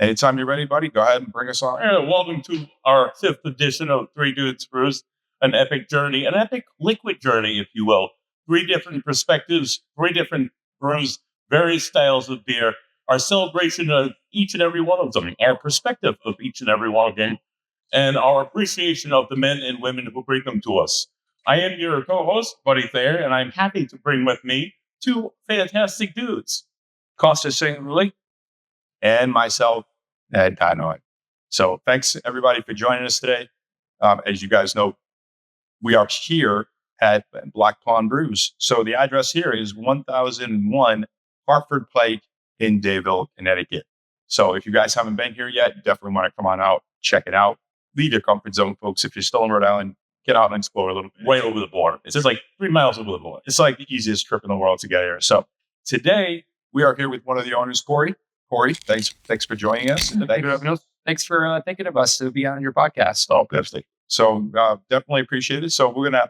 Anytime you're ready, buddy, go ahead and bring us on. Welcome to our 5th edition of Three Dudes Brews, an epic journey, an epic liquid journey, if you will. 3 different perspectives, 3 different brews, various styles of beer, our celebration of each and every one of them, our perspective of each and every one of them, and our appreciation of the men and women who bring them to us. I am your co-host, Buddy Thayer, and I'm happy to bring with me 2 fantastic dudes, Costa Singley and myself, Ed Hanoi. So thanks everybody for joining us today. As you guys know, we are here at Black Pond Brews. So the address here is 1001 Hartford Pike in Dayville, Connecticut. So if you guys haven't been here yet, definitely want to come on out, check it out. Leave your comfort zone, folks. If you're still in Rhode Island, get out and explore a little bit. Right over the border. It's just like 3 miles over the border. It's like the easiest trip in the world to get here. So today we are here with one of the owners, Cory. Cory, thanks for joining us. Thanks for thinking of us to be on your podcast. Oh, definitely. So definitely appreciate it. So we're going to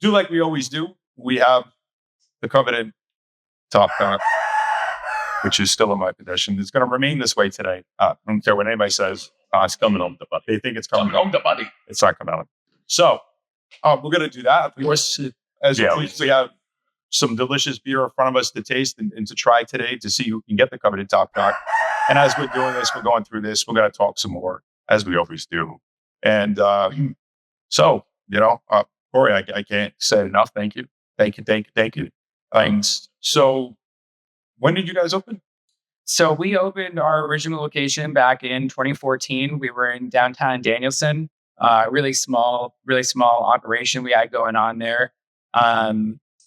do like we always do. We have the coveted top talk, which is still in my possession. It's going to remain this way today. I don't care what anybody says. It's coming home to buddy. They think it's coming home to buddy. It's not coming home. So we're going to do that. Of course, as we have some delicious beer in front of us to taste and to try today to see who can get the coveted top talk. And as we're doing this, we're going through this, we're going to talk some more, as we always do. And so, Cory, I can't say it enough. Thank you. Thanks. So when did you guys open? So we opened our original location back in 2014. We were in downtown Danielson, really small operation we had going on there.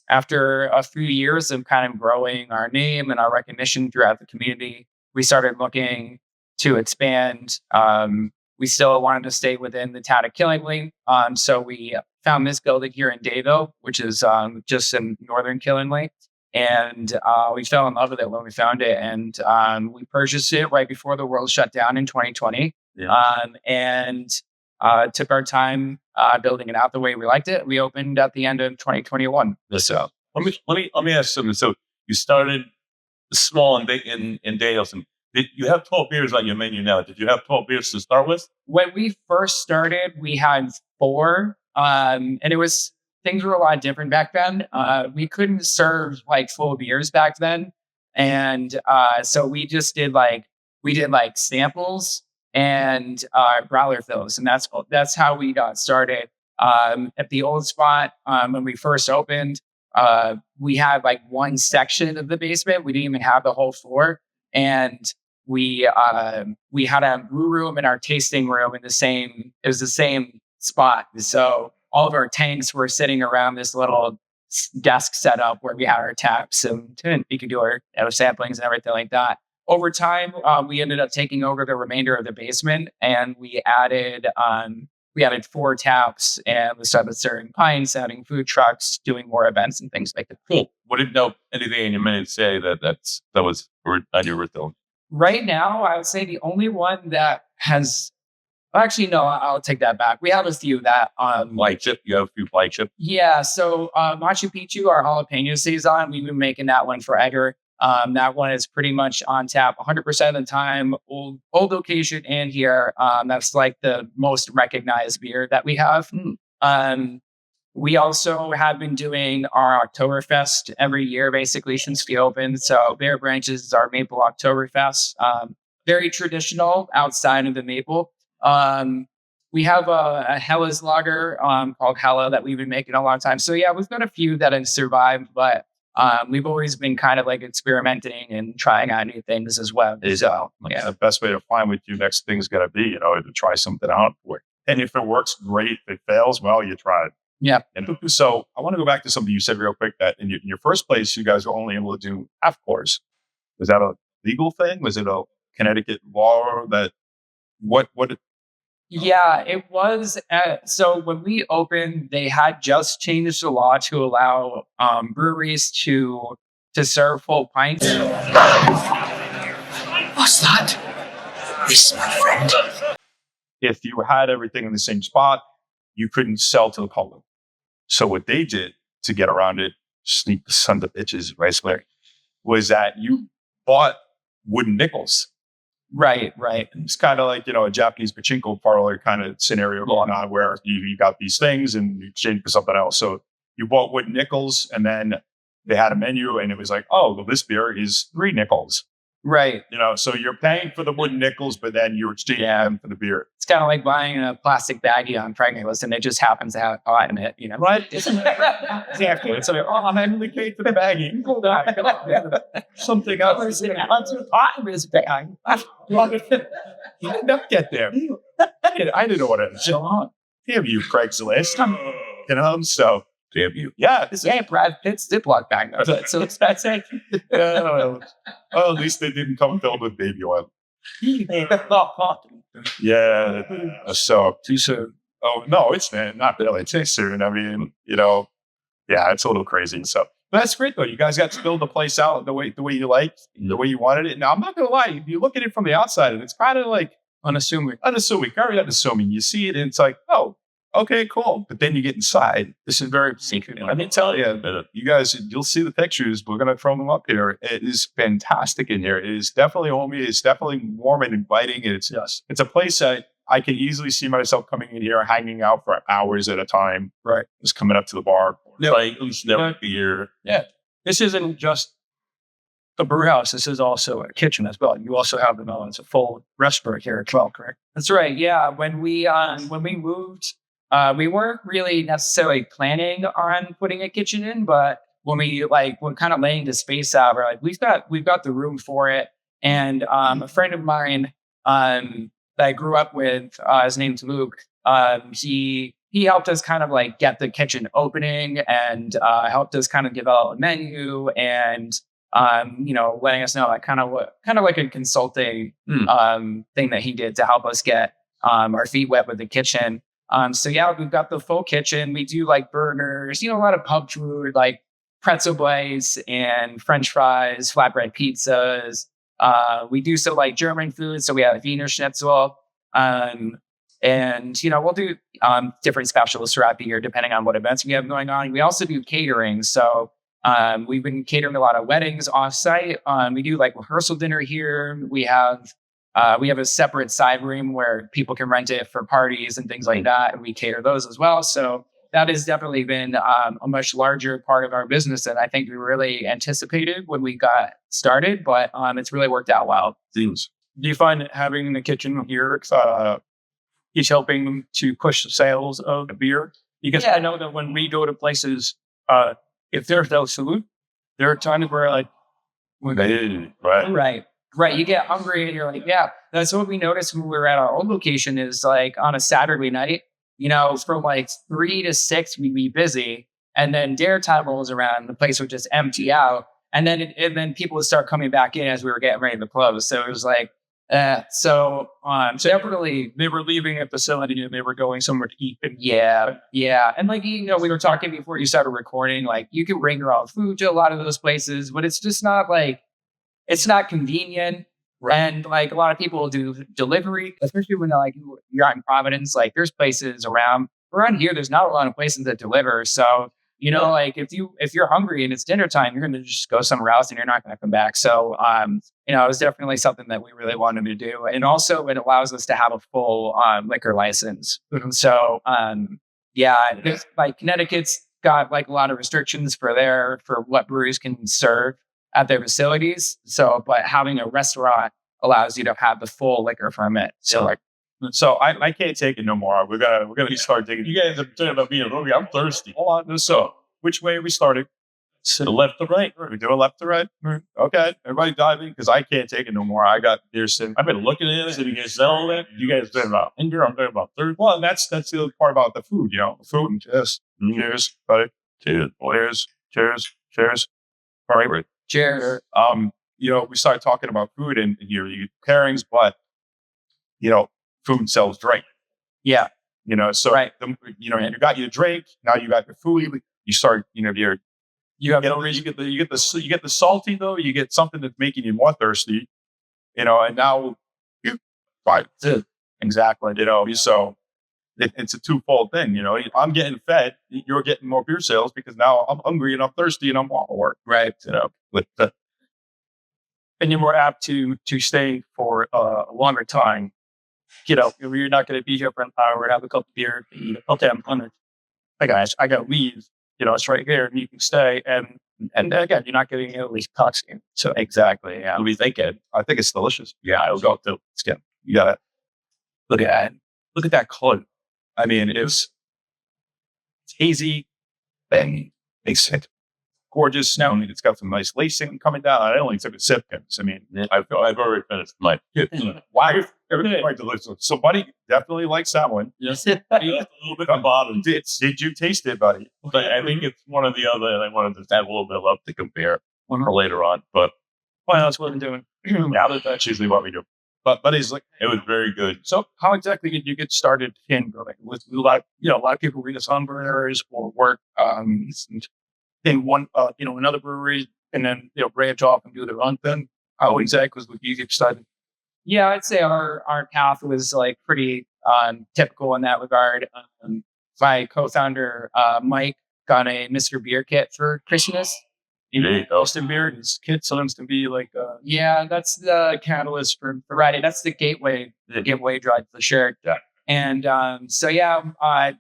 After a few years of kind of growing our name and our recognition throughout the community, we started looking to expand. We still wanted to stay within the town of Killingly. So we found this building here in Dayville, which is just in northern Killingly. And we fell in love with it when we found it. And we purchased it right before the world shut down in 2020. And took our time building it out the way we liked it. We opened at the end of 2021. So let me ask something. So you started small in Danielson. Did you have 12 beers on your menu now? Did you have 12 beers to start with? When we first started, we had 4, and things were a lot different back then. We couldn't serve like full beers back then, and so we just did samples and growler fills, and that's how we got started. At the old spot, when we first opened, we had like one section of the basement. We didn't even have the whole floor, and we had a brew room and our tasting room in the same spot. So all of our tanks were sitting around this little desk setup where we had our taps and we could do our samplings and everything like that. Over time, we ended up taking over the remainder of the basement, and we added 4 taps, and we started serving pints, adding food trucks, doing more events and things like that. Cool. Wouldn't know anything in your minute say that was on your original. Right now, I would say the only one that has. Actually, no, I'll take that back. We have a few that flagship. You have a few flagship. Yeah. So Machu Picchu, our jalapeno saison, we've been making that one forever. That one is pretty much on tap 100% of the time. Old location and here. That's like the most recognized beer that we have. We also have been doing our Oktoberfest every year, basically, since we opened. So Bear Branches is our Maple Oktoberfest. Very traditional outside of the maple. We have a Hella's lager called Hella that we've been making a long time. So yeah, we've got a few that have survived, but we've always been kind of like experimenting and trying out new things as well. So yeah, the best way to find what your next thing's going to be, to try something out for it. And if it works, great. If it fails, well, you tried. Yeah. And so I want to go back to something you said real quick, that in your first place, you guys were only able to do half pours. Was that a legal thing? Was it a Connecticut law that what? Yeah, it was. So when we opened, they had just changed the law to allow breweries to serve full pints. What's that? This, my friend. If you had everything in the same spot, you couldn't sell to the public. So what they did to get around it, sneak the son of bitches, right, was that you bought wooden nickels Right. It's kind of like, a Japanese pachinko parlor kind of scenario going on where you got these things and you exchange for something else. So you bought wooden nickels and then they had a menu and it was like, oh, well, this beer is 3 nickels. Right. So you're paying for the wooden nickels, but then you're exchanging them for the beer. It's kind of like buying a plastic baggie on Craigslist and it just happens to have pot in it, Right? Exactly. It's like, I'm only paid for the baggie. Hold on. Something else. What's the pot in this bag? You did not get there. I didn't order it. Damn you, Craigslist. So damn you. Yeah. This ain't Brad Pitt's Ziploc bag. So it's that saying. Well, at least they didn't come filled with baby oil. Yeah. So Too soon. oh no, it's not really too soon. I mean, yeah, it's a little crazy. So but that's great though. You guys got to build the place out the way you liked, the way you wanted it. Now I'm not gonna lie, you look at it from the outside and it's kind of like Unassuming. very unassuming. You see it and it's like, oh, okay, cool. But then you get inside. This is very secret. Let me tell you, you guys, you'll see the pictures. We're going to throw them up here. It is fantastic in here. It is definitely homey. It's definitely warm and inviting. It's a place that I can easily see myself coming in here, hanging out for hours at a time. Right. Just coming up to the bar. Like never beer. Yeah. This isn't just a brew house. This is also a kitchen as well. You also have it's a full restaurant here as well, correct? That's right. Yeah. When we moved, we weren't really necessarily planning on putting a kitchen in, but when we're kind of laying the space out, we're like, we've got the room for it. And a friend of mine that I grew up with, his name's Luke. He helped us kind of like get the kitchen opening and helped us kind of develop a menu and letting us know like kind of like a consulting thing that he did to help us get our feet wet with the kitchen. So yeah, we've got the full kitchen. We do like burgers, a lot of pub food, like pretzel bites and French fries, flatbread pizzas. We do so like German food. So we have Wiener Schnitzel. And we'll do different specials throughout the year, depending on what events we have going on. We also do catering. So we've been catering a lot of weddings offsite. We do like rehearsal dinner here. We have a separate side room where people can rent it for parties and things like that. And we cater those as well. So that has definitely been a much larger part of our business than I think we really anticipated when we got started. But it's really worked out well. Seems. Do you find that having the kitchen here is helping to push the sales of the beer? Because I know that when we go to places, if there's no food, there are times where like, Right. You get hungry and you're like, yeah. That's what we noticed when we were at our old location is like on a Saturday night, from like 3 to 6, we'd be busy. And then dare time rolls around, the place would just empty out. And then people would start coming back in as we were getting ready to close. So it was like, so definitely they were leaving a facility and they were going somewhere to eat. Yeah. And like, we were talking before you started recording, like you can bring your own food to a lot of those places, but it's just not like, it's not convenient. Right. And like a lot of people do delivery, especially when you're out in Providence, like there's places around here. There's not a lot of places that deliver. So, like if you're hungry and it's dinner time, you're going to just go somewhere else and you're not going to come back. So, it was definitely something that we really wanted to do. And also it allows us to have a full liquor license. So, like Connecticut's got like a lot of restrictions for what breweries can serve at their facilities. So, but having a restaurant allows you to have the full liquor permit. So I can't take it no more. We're gonna start digging. You guys are talking about being hungry. I'm thirsty. Hold on. So, which way are we starting? To the left or right? We're doing left to right. Okay, everybody dive in because I can't take it no more. I got Pearson. I've been looking at it. You guys sell it. You guys talking about hunger. I'm talking about thirst. Well, that's the other part about the food. Food and cheers, buddy. Cheers. All right. cheers. We started talking about food and you pairings, but food sells drink. Yeah. So right. You got your drink, now you got your food. You start, you get the salty though. You get something that's making you more thirsty. And now right. Exactly. So it's a twofold thing. I'm getting fed. You're getting more beer sales because now I'm hungry and I'm thirsty and I'm want more. Right. But and you're more apt to stay for a longer time. You know, you're not going to be here for an hour, have a couple of beers, okay, I'm on it. Hey guys, I got to leave. You know, it's right here, and you can stay. And again, you're not getting at least toxic. So Exactly. Yeah. What do you think, Ed? I think it's delicious. Yeah, I'll go to. You gotta look at that color. I mean, it's hazy and makes it gorgeous. Now, I mean, it's got some nice lacing coming down. I only took a sip, guys. I mean, I've already finished my. wow, everything's quite delicious. So, buddy, definitely likes that one. Yes, a little bit at the bottom. Did you taste it, buddy? But I think it's one or the other, and I wanted to have a little bit of love to compare for later on. But well, that's what I'm doing. yeah, that's usually what we do. But buddy's like, it was very good. So, how exactly did you get started in brewing? With a lot of people read us on brewers or work in one, another brewery, and then branch off and do their own thing. How exactly was you get started? Yeah, I'd say our path was like pretty typical in that regard. My co-founder Mike got a Mr. Beer kit for Christmas. Instant beer, his kit seems to be like yeah, that's the catalyst for Friday. That's the gateway drug for sure. Yeah. And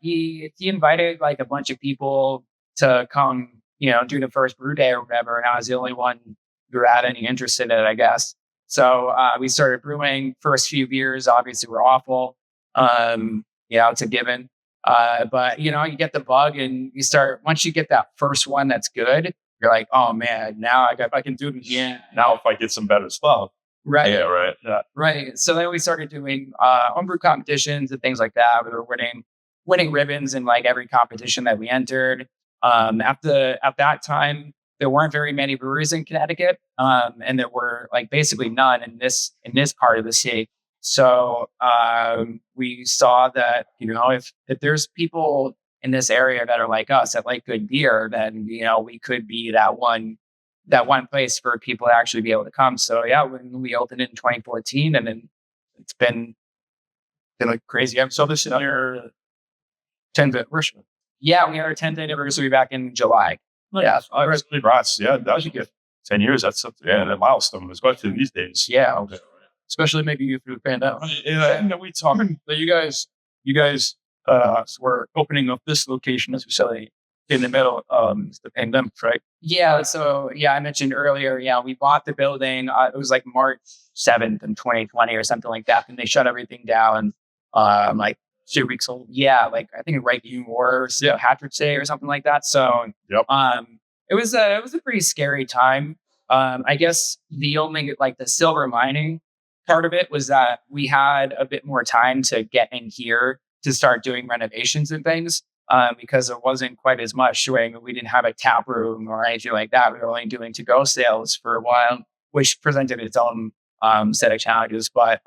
he invited like a bunch of people to come, do the first brew day or whatever. And I was the only one who had any interest in it, I guess. So we started brewing. First few beers obviously were awful. It's a given. But you get the bug, and you start, once you get that first one that's good, you're like, oh man, now I can do it again. now if I get some better stuff. Right. Yeah, right. Right. So then we started doing homebrew competitions and things like that. We were winning ribbons in like every competition that we entered. At that time, there weren't very many breweries in Connecticut, and there were like basically none in this part of the state. So we saw that if there's people in this area that are like us that like good beer, then we could be that one place for people to actually be able to come. So yeah, when we opened in 2014, and then it's been like crazy. So this is our 10th anniversary. Yeah, we had our 10th anniversary back in July. Yeah, congrats. Yeah, that should get 10 years. That's a milestone, especially these days. Yeah, Okay. Especially maybe you through the pandemic. And we talking. So you guys were opening up this location, as we say, in the middle of the pandemic, right? Yeah. So I mentioned earlier, we bought the building. It was like March 7th in 2020 or something like that. And they shut everything down like 2 weeks old. Yeah. Like I think right before Patrick's Day or something like that. So yep. It was a pretty scary time. I guess the only the silver lining part of it was that we had a bit more time to get in here to start doing renovations and things. Because there wasn't quite as much doing. We didn't have a tap room or anything like that. We were only doing to-go sales for a while, which presented its own set of challenges. But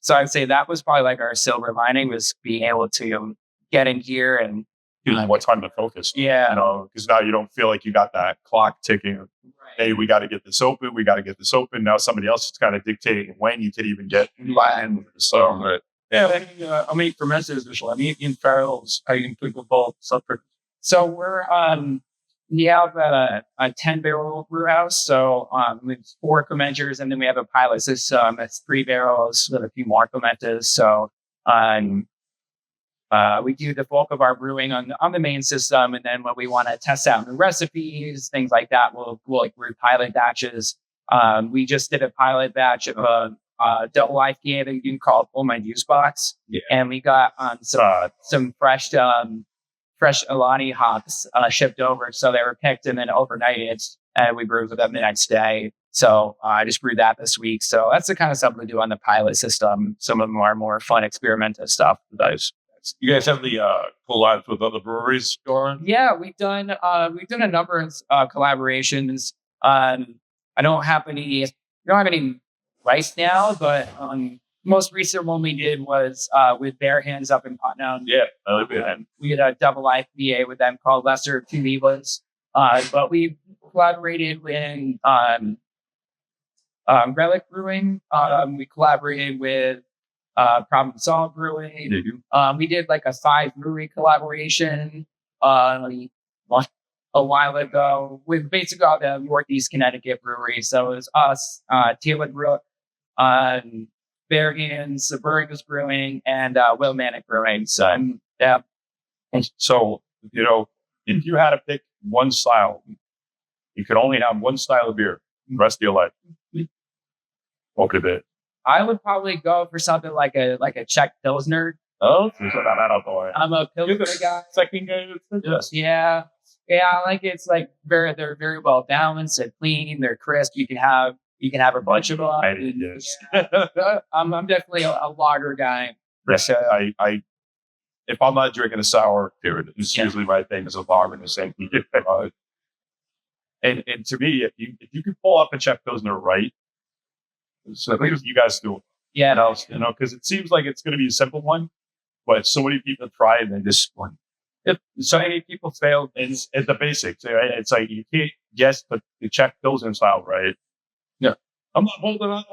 so I'd say that was probably like our silver lining, was being able to get in here and what time to focus. Yeah. Because now you don't feel like you got that clock ticking. Right. Hey, we got to get this open. We got to get this open. Now somebody else is kind of dictating when you could even get in. So. Right. Yeah, fermenters, in barrels. I mean, people both suffer. So we have a 10-barrel brew house. So with 4 fermenters, and then we have a pilot system that's 3 barrels with a few more fermenters. So we do the bulk of our brewing on the main system, and then when we want to test out new recipes, things like that, we'll brew pilot batches. We just did a pilot batch of double IPA that you can call Pull My Juice Box. Yeah. And we got some fresh Alani hops shipped over. So they were picked and then overnighted, and we brewed them the next day. So I just brewed that this week. So that's the kind of stuff we do on the pilot system. Some of them are more fun experimental stuff. You guys have the collabs with other breweries going? Yeah, we've done a number of collaborations. I don't have any right now, but most recent one we did was with Bare Hands up in Putnam. Yeah, I like that. We had a double IPA with them called Lesser Two Evils. But we collaborated with Relic Brewing. We collaborated with Problem Solved Brewing. We did like a 5 brewery collaboration. a while ago with basically all the Northeast Connecticut breweries. So it was us, Taylor Brew, Bergen, Suburban's Brewing, and Wilmanic Brewing. So yeah. So, if you had to pick one style, you could only have one style of beer the rest of your life. What could it be? I would probably go for something like a Czech Pilsner. Oh, boy. I'm a Pilsner guy. Second game. Yes. Yeah. Yeah, I like it. It's like they're very well balanced and clean. They're crisp. You can have a bunch of them. Yes. I'm definitely a lager guy. Yes. If I'm not drinking a sour, period, it's usually my thing is a lager the same thing. And to me, if you can pull up a Czech Pilsner right, so I think you guys do. Yeah. Because it seems like it's going to be a simple one, but so many people try and they just one. So many people fail in the basics. Right? It's like you can't guess the Czech Pilsner style, right? Yeah. I'm not holding on.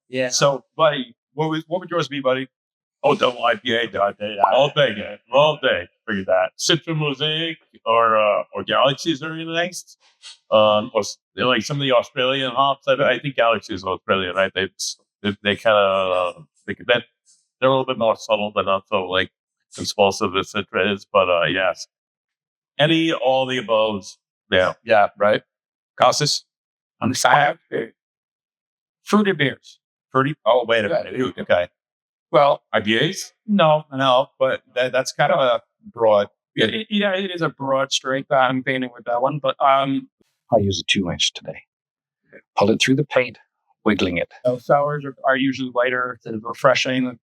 Yeah. So, buddy, what would yours be, buddy? Oh, double IPA, all day. Figure that. Citra Mosaic or Galaxies are really nice. Or like some of the Australian hops. I think Galaxy is Australian, right? They kind of they're a little bit more subtle, but not so like explosive as Citra is. But yes, all the above. Yeah, right. Costas? On the side, fruity beers. Fruity? Oh, wait a minute. Okay. Well, IPAs? no, But that's kind of a broad. it is a broad stroke. I'm painting with that one, but I use a 2-inch today. Pull it through the paint, wiggling it. sours are usually lighter, sort of refreshing.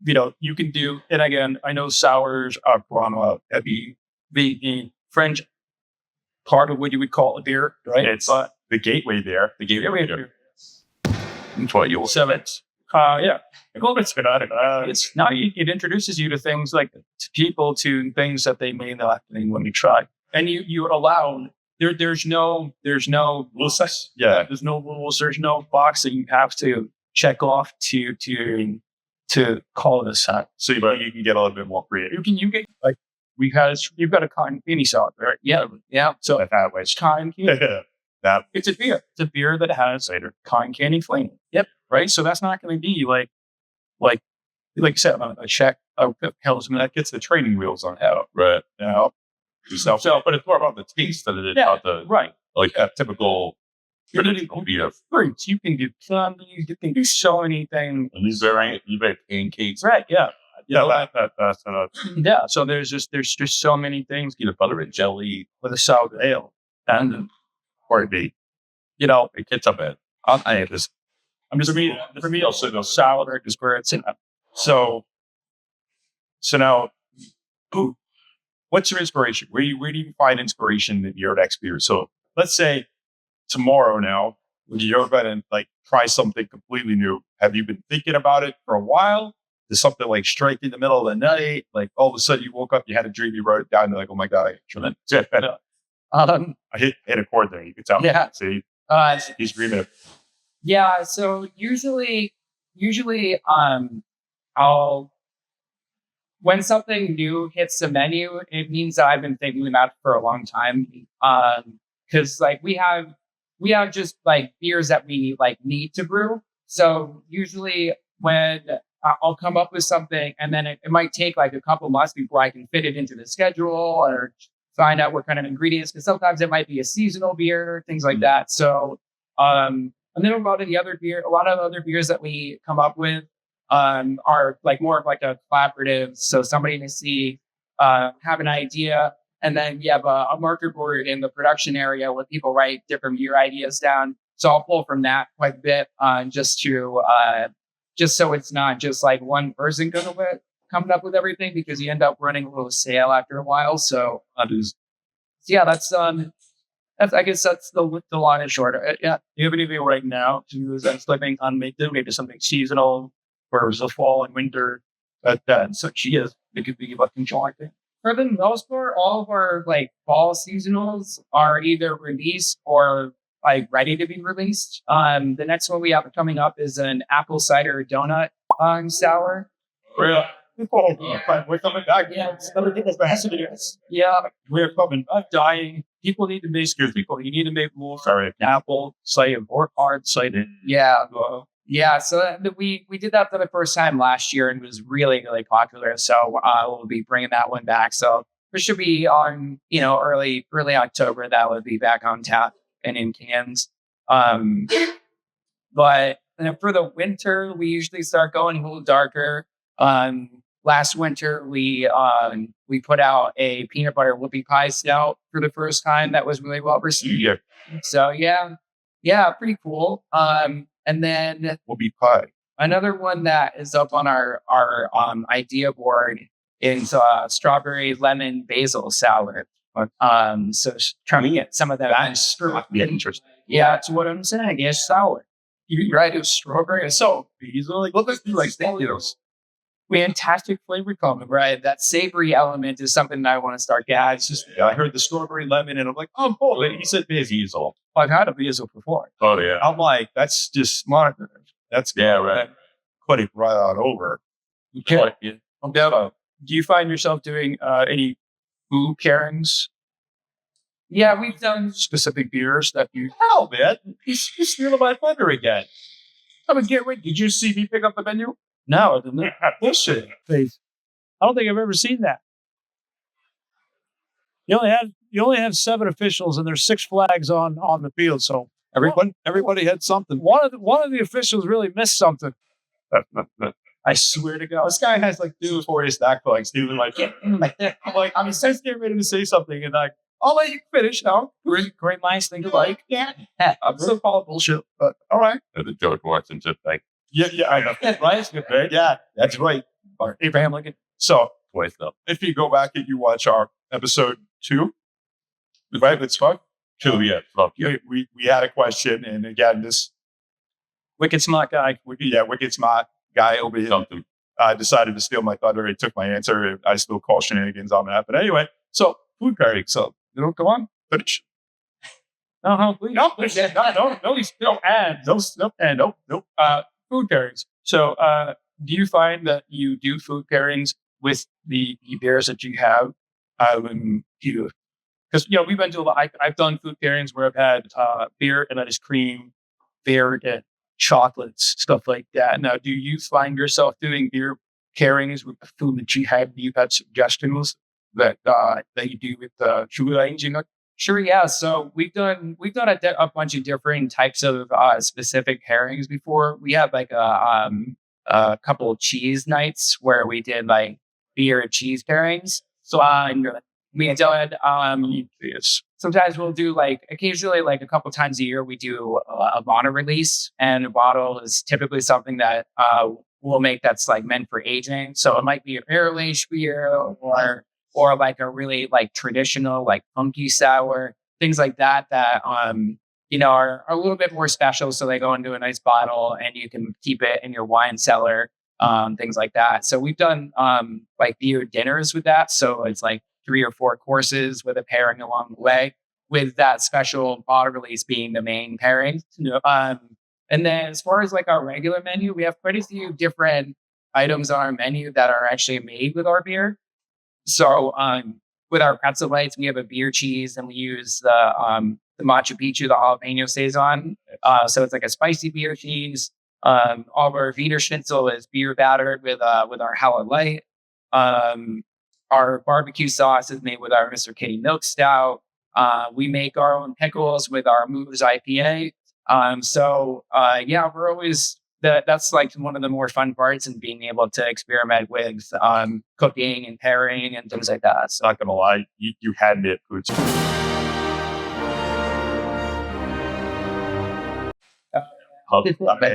You can do, and again, I know sours are from the French part of what you would call a beer, right? It's the gateway there. The gateway there. That's what you'll say. Yeah. It's now it introduces you to things like to people to things that they may not when you try, and you're allowed. There's no rules. Yeah, there's no rules. There's no box that you have to check off to call it a set. So you can get a little bit more creative. You get like you've got a cotton candy salad, right? Yeah. So it's cotton candy. It's a beer. It's a beer that has cotton candy flavor. Yep. Right. So that's not going to be like you said, a Czech Pilsner that gets the training wheels on it. Right. So, but it's more about the taste than it is about the like a typical traditional beer. Fruits. You can do candies. You can do so many things. And these are you make pancakes. Right. Yeah. Yeah. So there's just so many things. Peanut butter and jelly With a sour ale, and Or it be, it gets up at. I'm just for me also the sour is where it's in. So now, what's your inspiration? Where do you find inspiration in your next beer? So let's say tomorrow now, when you're going to try something completely new. Have you been thinking about it for a while? Is something like straight in the middle of the night? Like all of a sudden you woke up, you had a dream, you wrote it down, you're like, oh my God, I shouldn't. I hit a chord there. You can tell. Yeah. See, he's dreaming of. Yeah. So usually, when something new hits the menu, it means that I've been thinking about it for a long time. Cause we have just beers that we need to brew. So usually when I'll come up with something and then it might take a couple months before I can fit it into the schedule or find out what kind of ingredients, because sometimes it might be a seasonal beer, things like that. So, and then a lot of other beers that we come up with are more of a collaborative. So somebody in the city have an idea, and then you have a marker board in the production area where people write different beer ideas down. So I'll pull from that quite a bit, just so it's not just one person coming up with everything, because you end up running a little stale after a while. So yeah, that's I guess that's the long and short. Yeah. Do you have anything right now to living on maybe something seasonal, where it was the fall and winter that such is it could be conjoined? For the most part, all of our fall seasonals are either released or ready to be released. The next one we have coming up is an apple cider donut sour. Really? We're coming back. Yeah. It's another thing that's passengers. Yeah. We're coming. I'm dying. People need to make. People, you need to make more. Sorry. Apple cider or hard cider. Yeah. Yeah. So we did that for the first time last year and it was really, really popular. So we'll be bringing that one back. So it should be on, early October. That would be back on tap and in cans. But for the winter, we usually start going a little darker. Last winter, we put out a peanut butter whoopie pie stout for the first time. That was really well received. Yeah. So yeah, pretty cool. And then Whoopie pie. another one that is up on our idea board is strawberry lemon basil salad. So trying to get some of that. Yeah, interesting. Yeah, that's what I'm saying. It's sour. You right? It's strawberry and so these are like Potatoes. Fantastic flavor coming, right? That savory element is something that I want to start getting. Yeah, it's just, I heard the strawberry lemon and I'm like, oh, cool. He said basil. I've had a basil before. Oh yeah. I'm like, that's just smart. That's Yeah, right. Put it right on over. Okay. Yeah. Now, do you find yourself doing any food pairings, Yeah, we've done. specific beers that you? Hell, man. He's stealing my thunder again. I mean, get wait. Did you see me pick up the menu? No, I didn't. Bullshit. Please. I don't think I've ever seen that. You only had 7 officials, and there's 6 flags on the field. So Everybody had something. one of the officials really missed something. I swear to God. This guy has like 2 or 4 stack flags. He was like, I'm like, I'm just getting ready to say something, and like, I'll let you finish now. Great minds think alike. Yeah. I'm so called bullshit, but all right. The George Washington thing. Yeah, I know. Right? Yeah, that's right. Abraham Lincoln. So Twice though. if you go back and you watch our episode 2, right? Let's talk. 2, yeah. Fuck. We had a question, and again, this Wicked smart guy. wicked smart guy over here Something. decided to steal my thunder. He took my answer. I still call shenanigans on that. But anyway, so food pairing. So go on. Finish. No, please. No, no. Food pairings. So, do you find that you do food pairings with the beers that you have? Because we've been to a lot. I've done food pairings where I've had beer and ice cream, beer and chocolates, stuff like that. Now, do you find yourself doing beer pairings with the food that you have? You've had suggestions that you do with food items, Sure, yeah. So we've done a bunch of different types of specific pairings before. We had like a couple of cheese nights where we did like beer and cheese pairings. So we done sometimes we'll do like occasionally like a couple times a year we do a bottle release, and a bottle is typically something that we'll make that's like meant for aging. So it might be a barrel aged beer or like a really like traditional, like funky sour, things like that are a little bit more special. So they go into a nice bottle and you can keep it in your wine cellar, things like that. So we've done like beer dinners with that. So it's like 3 or 4 courses with a pairing along the way, with that special bottle release being the main pairing. And then as far as like our regular menu, we have quite a few different items on our menu that are actually made with our beer. So with our pretzel bites, we have a beer cheese, and we use the Machu Picchu, the jalapeno saison. So it's like a spicy beer cheese. All of our Wiener Schnitzel is beer battered with our Hella Light. Our barbecue sauce is made with our Mr. Kitty Milk Stout. We make our own pickles with our Moose IPA. We're always. That's like one of the more fun parts, and being able to experiment with cooking and pairing and things like that. So, Not gonna lie, you had me at food.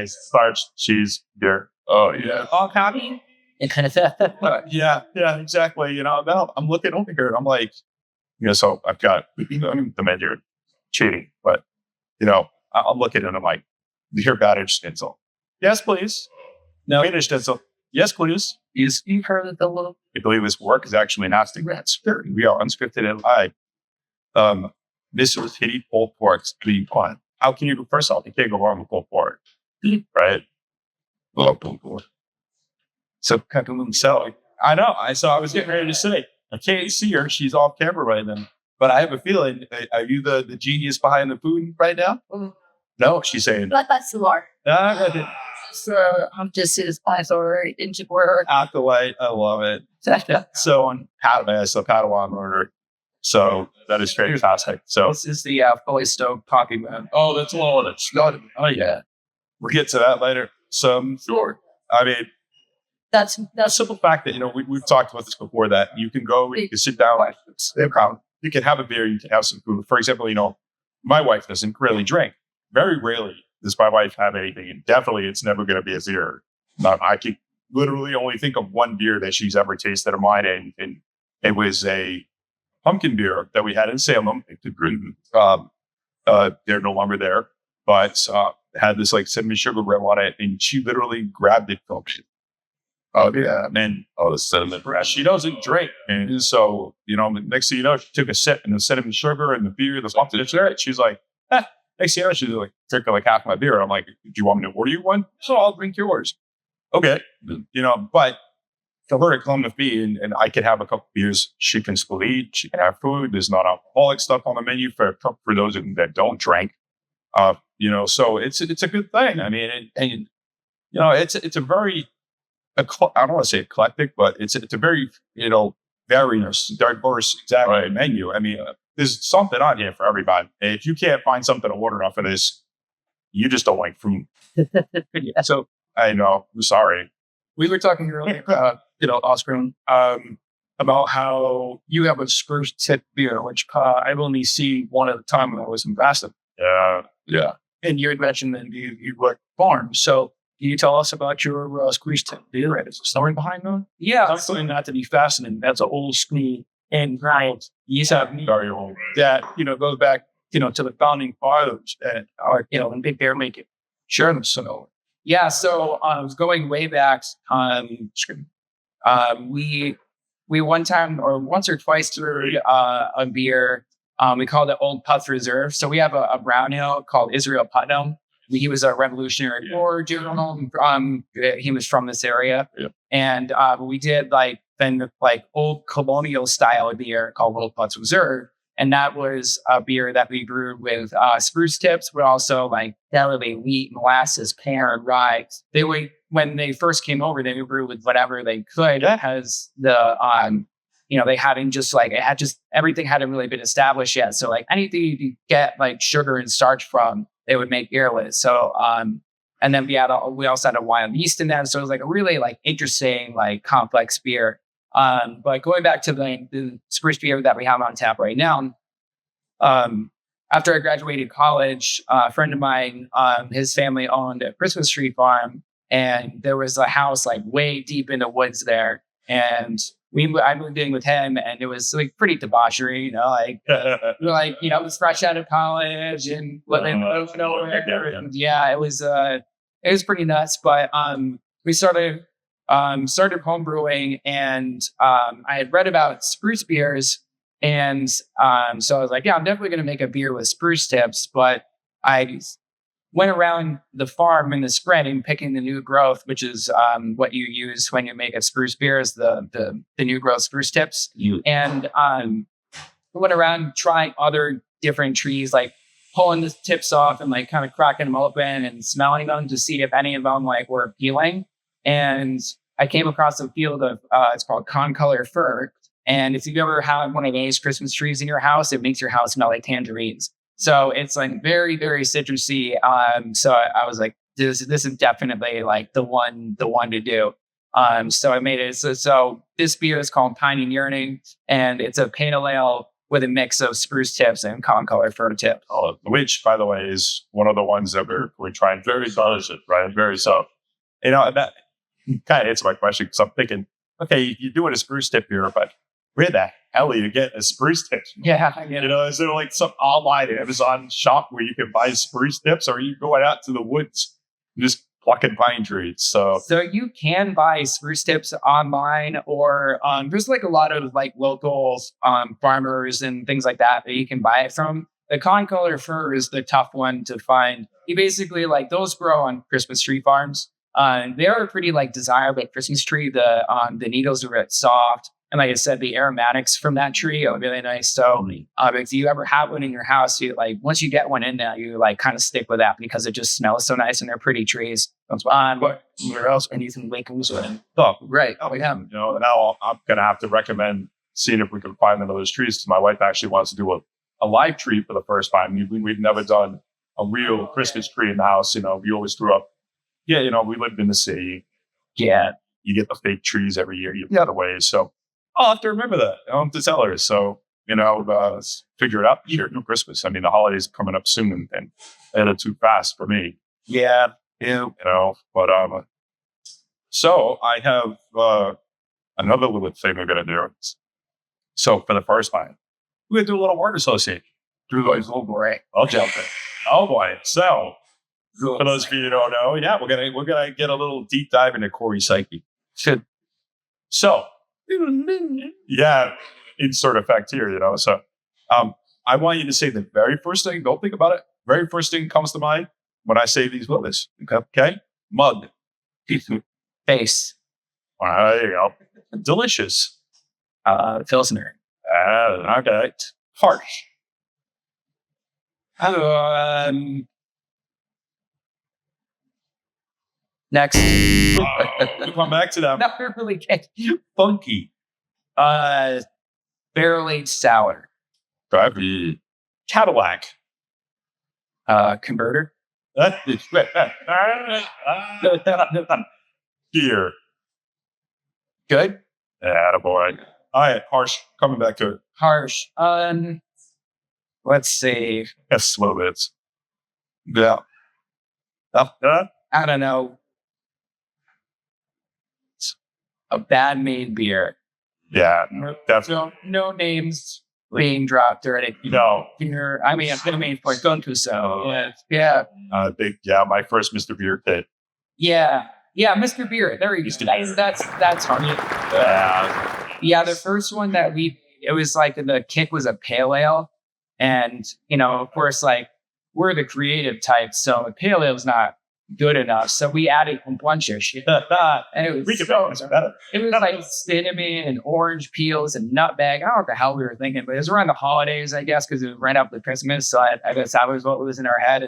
Starch, cheese, beer. Oh yeah. all copy. Yeah, exactly. Now I'm looking over here and I'm like, so I've got the menu cheating, but I'm looking and I'm like, beer battered schnitzel. Yes, please. No, Wiener Schnitzel. Yes, please. You've heard of the little. I believe this work is actually an Rats. We are unscripted and live. This was hitty pulled pork. Fun. How can you, first off, you can't go wrong with pulled pork, right? Love pulled pork. So, so I know. I was getting ready to say, I can't see her. She's off camera right now. But I have a feeling, are you the genius behind the food right now? No, she's saying. That's Lord. Uh, So I'm just his eyesore into work. Acolyte, I love it. So on Padawan order. So that is fantastic. So This is the fully stoked coffee man. Oh, that's Lord. It's not. Oh, yeah. we'll get to that later. So Sure. I mean, That's the simple fact that, we've talked about this before, that you can go, you can sit down, you can have a beer, you can have some food. For example, my wife doesn't really drink. Very rarely does my wife have anything. And definitely it's never going to be a beer. I can literally only think of one beer that she's ever tasted of mine. And it was a pumpkin beer that we had in Salem. They're no longer there, but had this like cinnamon sugar bread on it. And she literally grabbed it from me. Oh yeah, and the cinnamon bread. She doesn't drink, and so next thing you know, she took a sip, and the cinnamon sugar and the beer, the pumpkin sugar. She's like, next thing you know, she's like, drinking like half my beer. I'm like, do you want me to order you one? So I'll drink yours. Okay, but for her to come with me, and I can have a couple beers. She can still eat. She can have food. There's not alcoholic stuff on the menu for those that don't drink. So it's a good thing. I mean, and it's a very I don't want to say eclectic, but it's a very, very diverse menu. I mean, there's something on here for everybody. And if you can't find something to order off of this, you just don't like food. So I know, I'm sorry. We were talking earlier, Oscar, about how you have a spruce tip beer, which I've only seen one at a time when I was in Boston. Yeah. And you had mentioned that you work farms. So can you tell us about your spruce tip beer? Is there story behind that? Yeah. I'm finding that to be fascinating. That's an old school and right. You have Very old. that, goes back, to the founding fathers and and big beer making. Sure. So Yeah, so I was going way back. We one time or once or twice brewed a beer. We called it Old Putz Reserve. So we have a brown ale called Israel Putnam. He was a Revolutionary War general. He was from this area, and we did old colonial style beer called Old Putz Reserve. And that was a beer that we brewed with spruce tips, but also like deli wheat, molasses, pear, and rye. When they first came over, they would brew with whatever they could because they hadn't everything hadn't really been established yet. So like anything you could get like sugar and starch from, they would make beer with. So and then we also had a wild yeast in that. So it was like a really like interesting, like complex beer. But going back to the spruce beer that we have on tap right now, after I graduated college, a friend of mine, his family owned a Christmas tree farm, and there was a house like way deep in the woods there. And I moved in with him, and it was like pretty debauchery, it was fresh out of college and living over there. And yeah, it was pretty nuts. But we started home brewing, and I had read about spruce beers, and so I was like, yeah, I'm definitely going to make a beer with spruce tips. But I went around the farm in the spring picking the new growth, which is what you use when you make a spruce beer, is the new growth spruce tips. And went around trying other different trees, like pulling the tips off and like kind of cracking them open and smelling them to see if any of them like were appealing. And I came across a field of it's called concolor fir. And if you've ever had one of those Christmas trees in your house, it makes your house smell like tangerines. So it's like very, very citrusy. So I was like, this is definitely like the one to do. So I made it. So this beer is called Pine and Yearning, and it's a pale ale with a mix of spruce tips and concolor fir tips. Oh, which, by the way, is one of the ones that we're trying very delicious, right? Very so. That kind of answers my question, because I'm thinking, okay, you're doing a spruce tip here, but where the hell are you getting a spruce tips? Yeah, I get it. Is there like some online Amazon shop where you can buy spruce tips, or are you going out to the woods and just plucking pine trees? So you can buy spruce tips online, or there's like a lot of like local farmers and things like that you can buy it from. The concolor fir is the tough one to find. You basically those grow on Christmas tree farms. They are pretty like desirable Christmas tree. The needles are really soft. And like I said, the aromatics from that tree are really nice. So if you ever have one in your house, you like once you get one in there, you like kind of stick with that because it just smells so nice and they're pretty trees. That's why. Where else? And you can wake them with. Oh, Right. Oh yeah. you know, now I'm gonna have to recommend seeing if we can find one of those trees. 'Cause my wife actually wants to do a live tree for the first time. We've never done a real Christmas tree in the house. You know, we always grew up. Yeah, you know, we lived in the city. Yeah. You get the fake trees every year. You get away. So I'll have to remember that. I'll have to tell her. So, you know, figure it out this year for Christmas. I mean, the holidays are coming up soon and they're too fast for me. Yeah. You know, but so I have another little thing we're gonna do. So for the first time, we're gonna do a little word association. Do those little boy. I'll jump in. Oh boy. So for those of you who don't know, yeah, we're gonna get a little deep dive into Cory's psyche. So yeah, insert effect here, you know. So I want you to say the very first thing, don't think about it. Very first thing comes to mind when I say these words. Okay? Mug. Face. All right, there you go. Delicious. Pilsner. Okay. Harsh. Next. We'll come back to that. Not really Funky. barrel aged sour. Cadillac. Converter. Beer. Good. Attaboy. All right, harsh. Coming back to it. Harsh. Let's see. That's slow bits. Yeah. I don't know. A bad made beer. Yeah, definitely. No names being dropped or anything. No. Beer. I mean, I'm made for Gunku, so yeah. My first Mr. Beer kit. Yeah, Mr. Beer. There you go. That's hard. Yeah, the first one it was like the kit was a pale ale, and you know, of course, like we're the creative type, so a pale ale is not good enough. So we added a bunch of shit, and it was better. It was like cinnamon and orange peels and nutmeg. I don't know what the hell we were thinking, but it was around the holidays, I guess, because it was right after Christmas. So I guess that was what was in our head.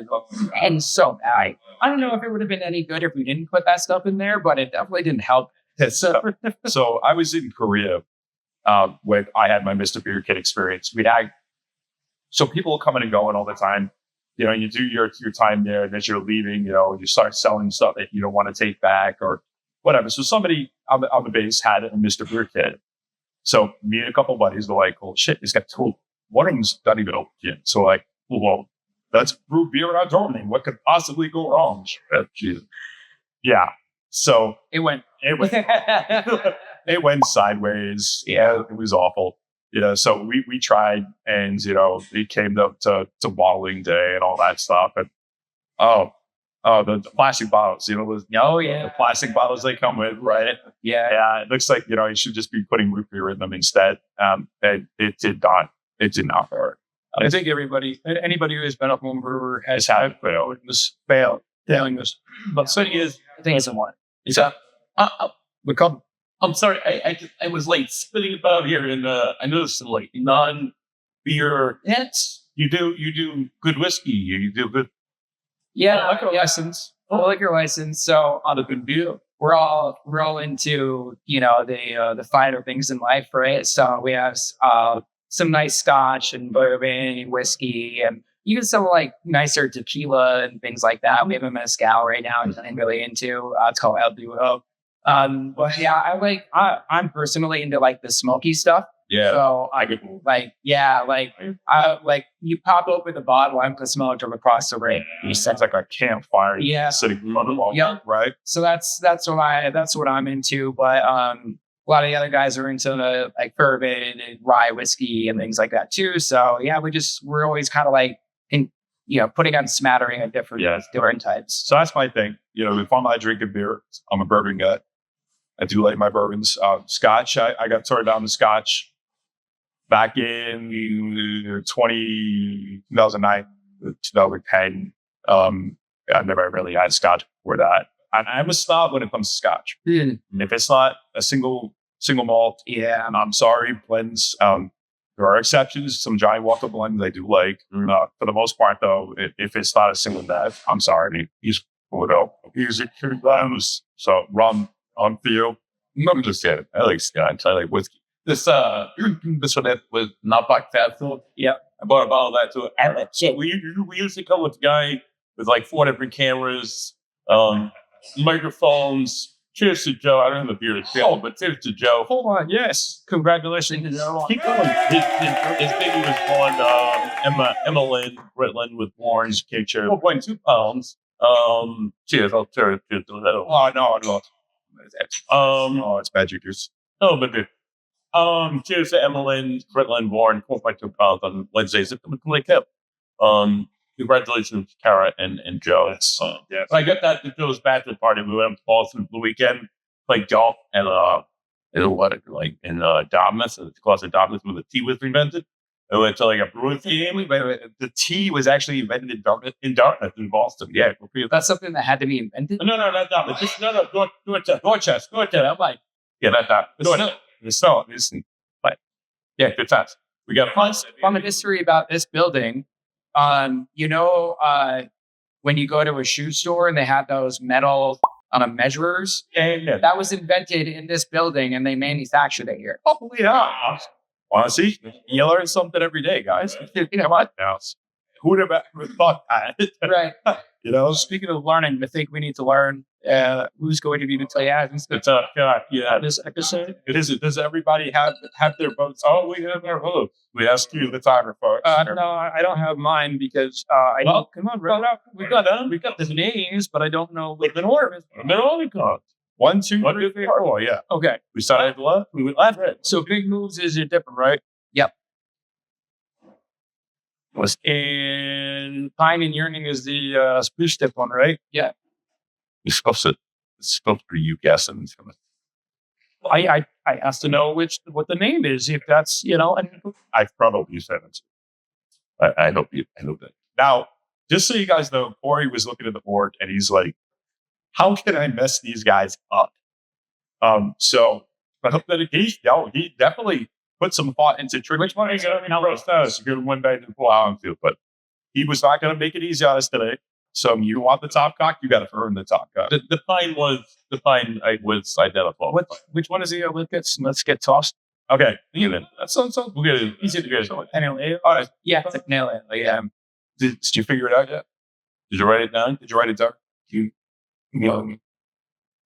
And so I don't know if it would have been any good if we didn't put that stuff in there, but it definitely didn't help. So I was in Korea when I had my Mr. Beer kit experience. So people coming and going all the time. You know, you do your time there, and as you're leaving, you know, you start selling stuff that you don't want to take back or whatever. So somebody on the base had a Mr. Beer kit. So me and a couple of buddies were like, "Oh shit, he's got two. One of them's not even open yet." So like, well, let's brew beer in our dorm. What could possibly go wrong? Yeah. So It went. it went sideways. Yeah, it was awful. You know, so we tried, and you know, it came up to bottling day and all that stuff, and the plastic bottles, you know, the plastic bottles they come with, right? Yeah, it looks like, you know, you should just be putting root beer in them instead. And it did not work. I think anybody who has been a home brewer has had failing this. But so is I think it's a one. is that I'm sorry, I was late spitting about here, and I noticed some like non-beer hits. You do good whiskey. You do good. Yeah, liquor license. Liquor license. So On a good beer. we're all into, you know, the finer things in life, right? So we have some nice scotch and bourbon and whiskey, and even some like nicer tequila and things like that. We have a mezcal right now I'm really into. It's called El Duo. But yeah, I'm personally into like the smoky stuff. Yeah. So you pop open the bottle, I'm gonna smell it from across the room. It sounds like a campfire. Yeah. Sitting in front of all. Yep. Right. So that's what I'm into. But a lot of the other guys are into the like bourbon and rye whiskey and things like that too. So yeah, we're always kind of like putting on a smattering of different types. So that's my thing. You know, if I'm not drinking beer, I'm a bourbon guy. I do like my bourbons. Scotch, I got turned down to Scotch back in 2009, 2010. I never really had Scotch before that. I'm a snob when it comes to Scotch. Mm. If it's not a single malt, Yeah. I'm sorry, blends. There are exceptions. Some Johnny Walker blends I do like. For the most part, though, if it's not a single that, I'm sorry. He's it. So rum on field. I'm just kidding. I like Scotch. I like whiskey. This one was not back festival. Yeah. I bought a bottle of that too. And so we usually come with a guy with like 4 different cameras, microphones. Cheers to Joe. I don't know the beer is filled, but cheers to Joe. Hold on. Yes. Congratulations to Joe. Keep going. His baby was born, Emma Lynn Britland with orange picture, 4.2 pounds. Cheers. I'll cheers to that. Oh no. It's bad juice. Oh, but cheers to Emma Lynn Britland born 4.2 pounds on Wednesday, September 25th. Congratulations, Kara and Joe. Yes. So I got that to Joe's bachelor party. We went up to Boston for the weekend, played golf, and in Dartmouth, the class of Dartmouth where the tea was invented. I went to like a Brews game. Wait. The tea was actually invented in Dartmouth in Boston. Yeah. That's something that had to be invented. No, not Dartmouth. Dorchester. I'm like, yeah, not Dartmouth. Listen. But yeah, good times. We got Fun history about this building. When you go to a shoe store and they have those metal measurers, Yeah. that was invented in this building and they manufactured it here. Holy hell. Honestly, you learn something every day, guys. You know what? Who would have ever thought that? Right. You know? Speaking of learning, I think we need to learn who's going to be the players. This episode. It is. Does everybody have their votes? Oh, we have our votes. We asked you the timer, folks. No, I don't have mine because come on, bro. We got the names, but I don't know what the order is. They're only called 1, 2, 3, 4. Yeah. Okay, We started at the left. We went left. so big moves is different, right? Yep. And Pine and Yearning is the spruce tip one, right? It's supposed to be you guessing. I asked to know what the name is, if that's and I probably said it. I hope that. Now, just so you guys know, Cory was looking at the board and he's like, "How can I mess these guys up?" So I hope that he definitely put some thought into tricking. Which one are you going to roast us? You're going to win back to the full hour field, but he was not going to make it easy on us today. So you want the top cock, you got to earn the top cock. The pine was identical. which one is the let's get tossed. Okay, that sounds We'll get it. easy to get. All Right. Yeah, it's like nail it. Yeah. Did you figure it out yet? Did you write it down? Did you write it down?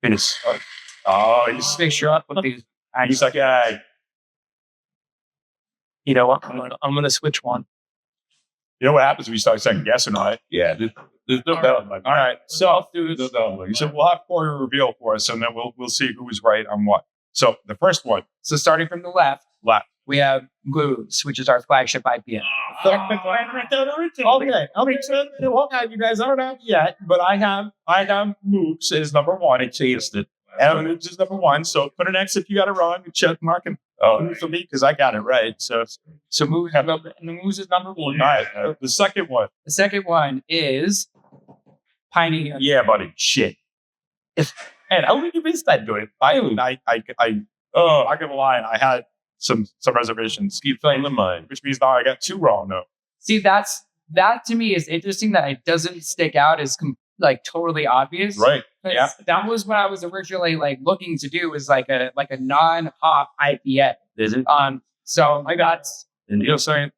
It's Just make sure I put these. he's like, yeah. You know what? I'm gonna switch one. You know what happens when you start second guessing, right? Yeah. There's no doubt. All right. So you said we'll have Cory reveal for us, and then we'll see who's right on what. So the first one, So starting from the left, we have Brews, which is our flagship IPA. You guys aren't out yet, but I have Moops as number one. I chased it. And Moops is number one. So put an X if you got it wrong. Check mark him for me because I got it right. So Moose is number one. all right. The second one. The second one is Piney. Yeah, buddy. Shit. And how did you miss that doing? I'm not gonna lie. I had some reservations. Keep playing the mind. Which means now I got 2 wrong. No. See, that to me is interesting that it doesn't stick out as totally obvious. Right. 'Cause Yeah. That was what I was originally looking to do, is like a non-hop IPA. Is it? So I got And you're saying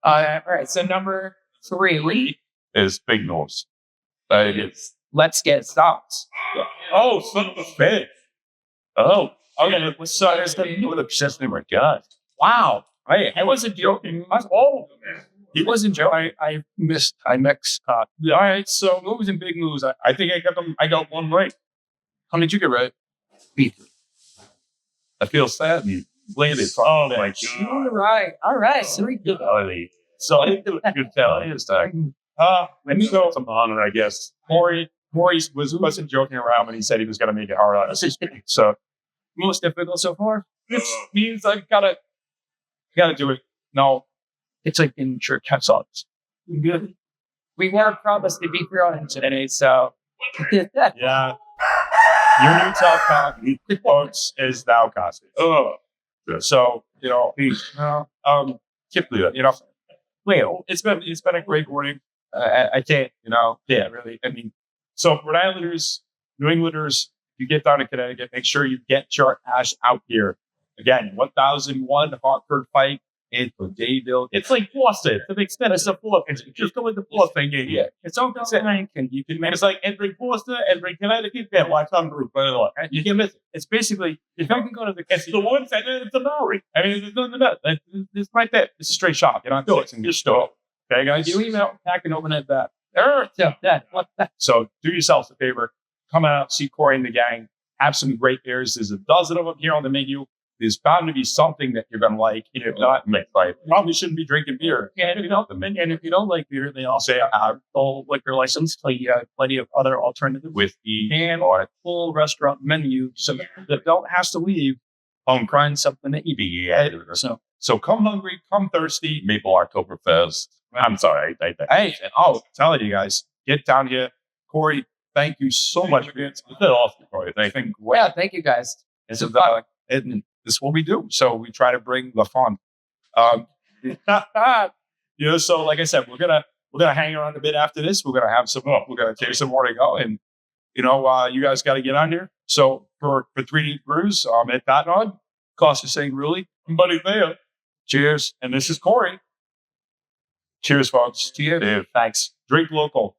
all right. So number 3 is big nose. is Let's Get Stopped. Oh, son of a bitch. Oh, okay. So there's the new obsession. My God. Wow. I wasn't joking. He wasn't Joe. I mixed. All right. So moves and big moves. I think I got them. I got one right. How did you get right? I feel sad. You landed. Oh my God. All right. So we did. So I didn't do a good tell. I just So some honor, I guess. Cory wasn't joking around when he said he was going to make it hard on us. So Most difficult so far. this means I've got to do it. No, It's like in church songs. We were promised to be brilliant today, so yeah. Union South County, folks, is now Cosby. So, Can't believe it. it's been a great morning. I can't, really. I mean, so Rhode Islanders, New Englanders, you get down to Connecticut, make sure you get your ass out here. Again, 1001 Hartford Pike in Dayville. It's like Boston. To the extent it's a Boston. Just go with the Boston game. Yeah. It's open and you can make It's like entering Boston, entering Connecticut. Yeah, lifetime group. By the way, you can miss it. it's basically if you can go to the It's the woods and then it's the Maori. I mean, there's nothing about it. It's right there. It's a straight shot. You're not fixing your store. Okay, guys? you email back and open it back. So do yourselves a favor. Come out, see Cory and the gang. Have some great beers. There's a dozen of them here on the menu. There's bound to be something that you're going to like. And if not, probably shouldn't be drinking beer. And if you don't like beer, they also have full liquor license. Plenty of other alternatives Whiskey. and full restaurant menu, so that don't have to leave home crying something to eat. Yeah. So come hungry, come thirsty. Maple Oktoberfest. I'm sorry. Hey, I'm telling you guys, get down here. Cory, thank you so much. It's been awesome, Cory. Thank you. Yeah, thank you guys. This is this is what we do. So we try to bring the fun. So like I said, we're gonna hang around a bit after this. We're gonna have we're gonna take some more to go, and you guys got to get on here. So for 3D Brews, at that on, Costa saying really, Buddy there. cheers, and this is Cory. Cheers, folks. Cheers. Thanks. Drink local.